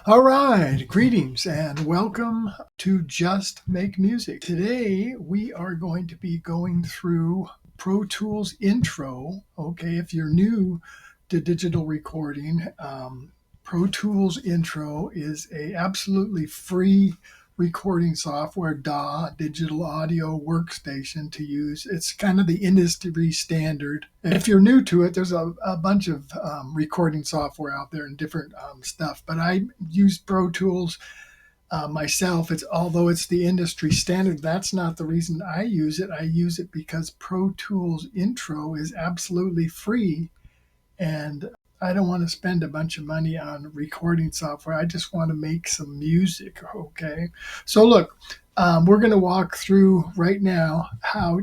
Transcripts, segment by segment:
All right, greetings and welcome to Just Make Music. Today we are going to be going through Pro Tools Intro. Okay, if you're new to digital recording, Pro Tools Intro is a absolutely free recording software, digital audio workstation to use. It's kind of the industry standard. If you're new to it, there's a bunch of recording software out there and different stuff, but I use Pro Tools myself. Although it's the industry standard, that's not the reason I use it. I use it because Pro Tools Intro is absolutely free, and I don't want to spend a bunch of money on recording software. I just want to make some music. Okay. So look, we're going to walk through right now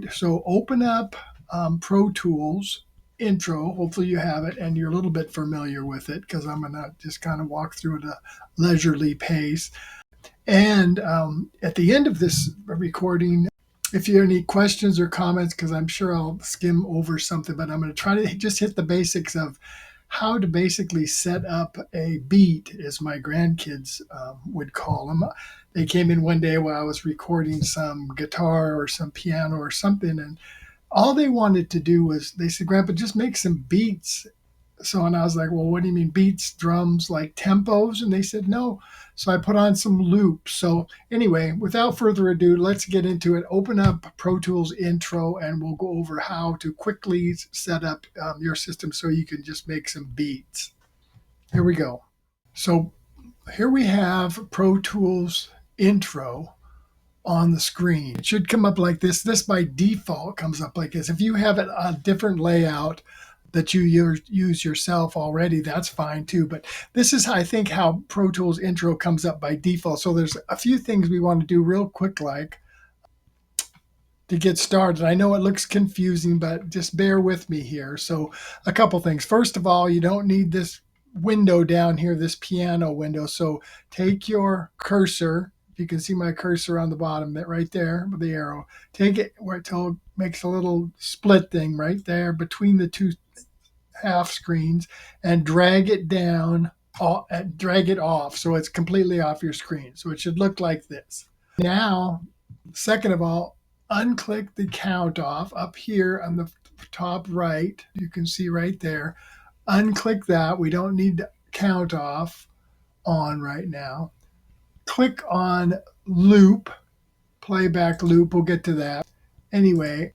so open up Pro Tools Intro. Hopefully you have it and you're a little bit familiar with it, because I'm going to just kind of walk through at a leisurely pace. And at the end of this recording, if you have any questions or comments, because I'm sure I'll skim over something, but I'm going to try to just hit the basics of how to basically set up a beat, as my grandkids would call them. They came in one day while I was recording some guitar or some piano or something, and all they wanted to do was, they said, "Grandpa, just make some beats." And I was like, "Well, what do you mean beats, drums, like tempos?" And they said, "No." So I put on some loops. So anyway, without further ado, let's get into it. Open up Pro Tools Intro and we'll go over how to quickly set up your system so you can just make some beats. Here we go. So here we have Pro Tools Intro on the screen. It should come up like this. This by default comes up like this. If you have it a different layout that you use yourself already, that's fine too. But this is, I think, how Pro Tools Intro comes up by default. So there's a few things we want to do real quick, like to get started. I know it looks confusing, but just bear with me here. So a couple things. First of all, you don't need this window down here, this piano window. So take your cursor. You can see my cursor on the bottom, that right there with the arrow. Take it where it makes a little split thing right there between the two half screens, and drag it down, drag it off so it's completely off your screen. So it should look like this. Now, second of all, unclick the count off up here on the top right. You can see right there. Unclick that. We don't need to count off on right now. Click on loop, playback loop. We'll get to that. Anyway,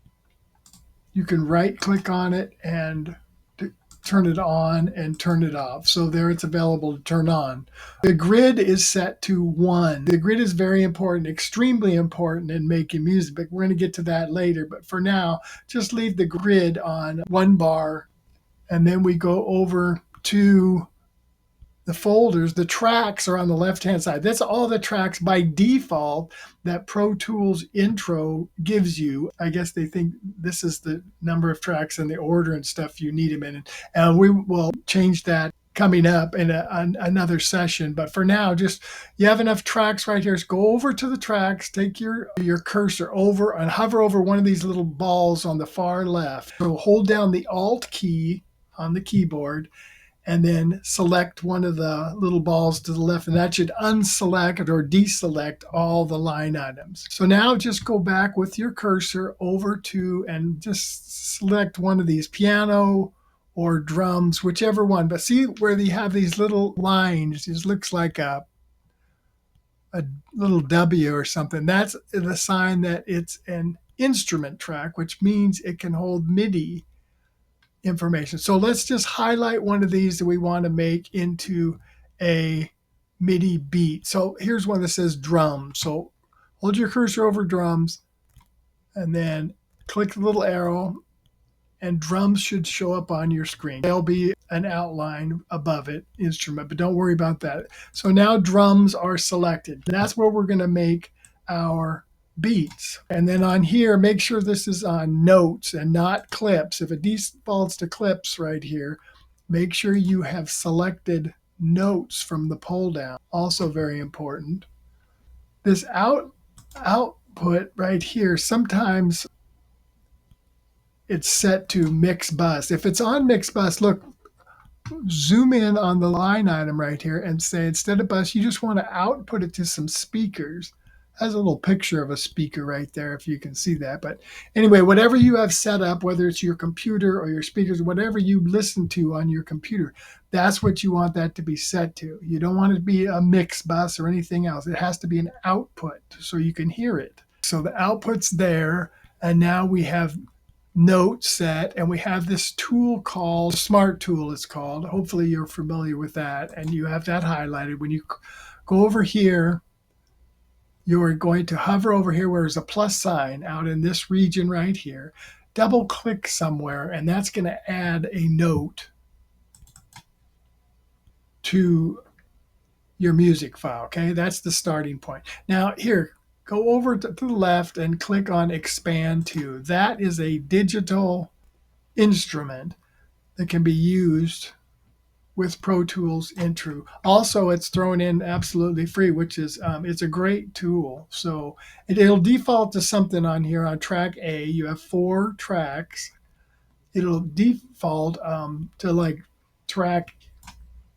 you can right click on it and turn it on and turn it off. So there it's available to turn on. The grid is set to 1. The grid is very important, extremely important in making music, but we're going to get to that later. But for now, just leave the grid on 1 bar, and then we go over to the folders. The tracks are on the left-hand side. That's all the tracks by default that Pro Tools Intro gives you. I guess they think this is the number of tracks and the order and stuff you need them in. And we will change that coming up in another session. But for now, just you have enough tracks right here. Just go over to the tracks, take your cursor over and hover over one of these little balls on the far left. So hold down the Alt key on the keyboard, and then select one of the little balls to the left, and that should unselect or deselect all the line items. So now just go back with your cursor over to and just select one of these, piano or drums, whichever one. But see where you have these little lines, it looks like a little W or something. That's the sign that it's an instrument track, which means it can hold MIDI information. So let's just highlight one of these that we want to make into a MIDI beat. So here's one that says drums. So hold your cursor over drums and then click the little arrow, and drums should show up on your screen. There'll be an outline above it, instrument, but don't worry about that. So now drums are selected. That's where we're going to make our beats. And then on here, make sure this is on notes and not clips. If it defaults to clips right here, make sure you have selected notes from the pull down. Also very important. This output right here, sometimes it's set to mix bus. If it's on mix bus, look, zoom in on the line item right here and say, instead of bus, you just want to output it to some speakers. Has a little picture of a speaker right there, if you can see that. But anyway, whatever you have set up, whether it's your computer or your speakers, whatever you listen to on your computer, that's what you want that to be set to. You don't want it to be a mix bus or anything else. It has to be an output so you can hear it. So the output's there, and now we have note set, and we have this tool called Smart Tool. It's called. Hopefully you're familiar with that, and you have that highlighted. When you go over here, you're going to hover over here where there's a plus sign out in this region right here. Double click somewhere, and that's going to add a note to your music file. Okay, that's the starting point. Now here, go over to the left and click on Expand To. That is a digital instrument that can be used with Pro Tools Intro. Also, it's thrown in absolutely free, which is it's a great tool. So it'll default to something on here on track A. You have 4 tracks. It'll default to like track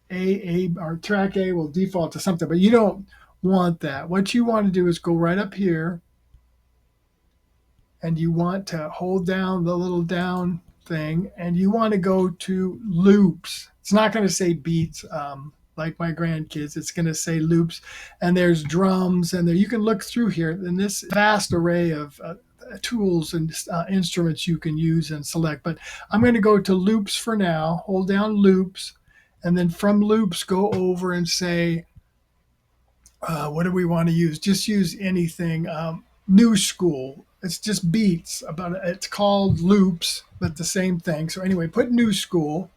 A, or track A will default to something, but you don't want that. What you want to do is go right up here, and you want to hold down the little down thing, and you want to go to loops. It's not going to say beats like my grandkids. It's going to say loops, and there's drums, and there you can look through here in this vast array of tools and instruments you can use and select. But I'm going to go to loops for now. Hold down loops, and then from loops go over and say, what do we want to use? Just use anything. New school. It's just beats. It's called loops, but the same thing. So anyway, put new school.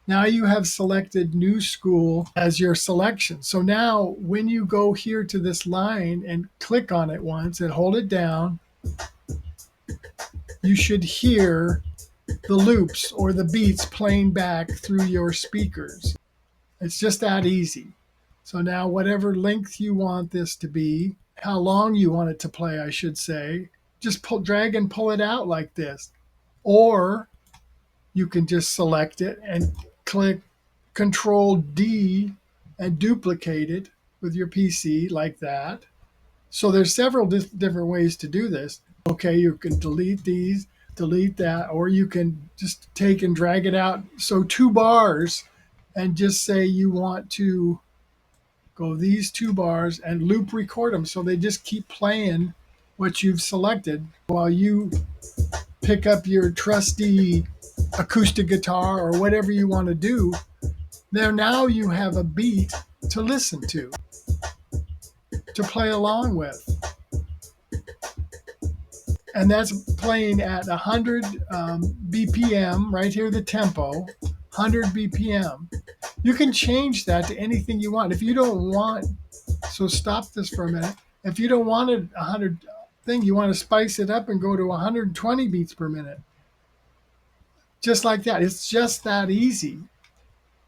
Now you have selected new school as your selection. So now when you go here to this line and click on it once and hold it down, you should hear the loops or the beats playing back through your speakers. It's just that easy. So now whatever length you want this to be, how long you want it to play, I should say, just drag and pull it out like this. Or you can just select it and click Control D and duplicate it with your PC like that. So there's several different ways to do this. Okay, you can delete these, delete that, or you can just take and drag it out. So 2 bars, and just say you want to go these 2 bars and loop record them, so they just keep playing what you've selected while you pick up your trusty acoustic guitar or whatever you want to do. There, now you have a beat to listen to play along with. And that's playing at 100 BPM, right here, the tempo, 100 BPM. You can change that to anything you want. If you don't want, so stop this for a minute. If you don't want it 100 thing, you want to spice it up and go to 120 beats per minute. Just like that. It's just that easy.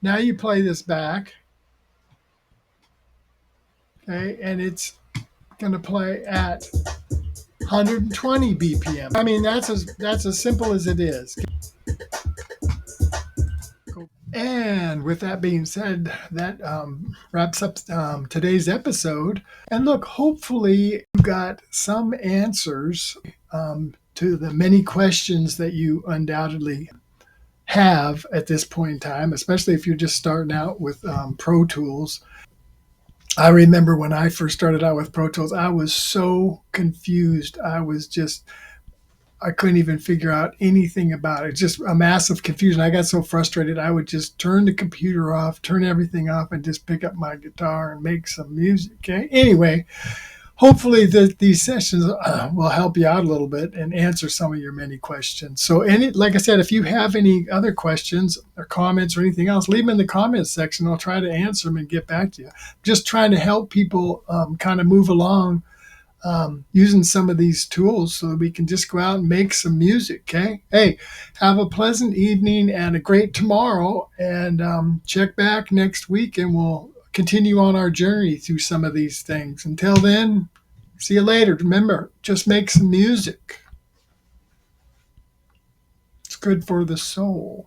Now you play this back. Okay, and it's going to play at 120 BPM. I mean, that's as simple as it is. And with that being said, that wraps up today's episode. And look, hopefully you got some answers to the many questions that you undoubtedly have at this point in time, especially if you're just starting out with Pro Tools. I remember when I first started out with Pro Tools, I was so confused. I couldn't even figure out anything about it. Just a massive confusion. I got so frustrated, I would just turn the computer off, turn everything off, and just pick up my guitar and make some music. Okay. Anyway, hopefully these sessions will help you out a little bit and answer some of your many questions. So, like I said, if you have any other questions or comments or anything else, leave them in the comments section. I'll try to answer them and get back to you. Just trying to help people kind of move along using some of these tools so that we can just go out and make some music. Okay. Hey, have a pleasant evening and a great tomorrow, and check back next week and we'll continue on our journey through some of these things. Until then, see you later. Remember, just make some music. It's good for the soul.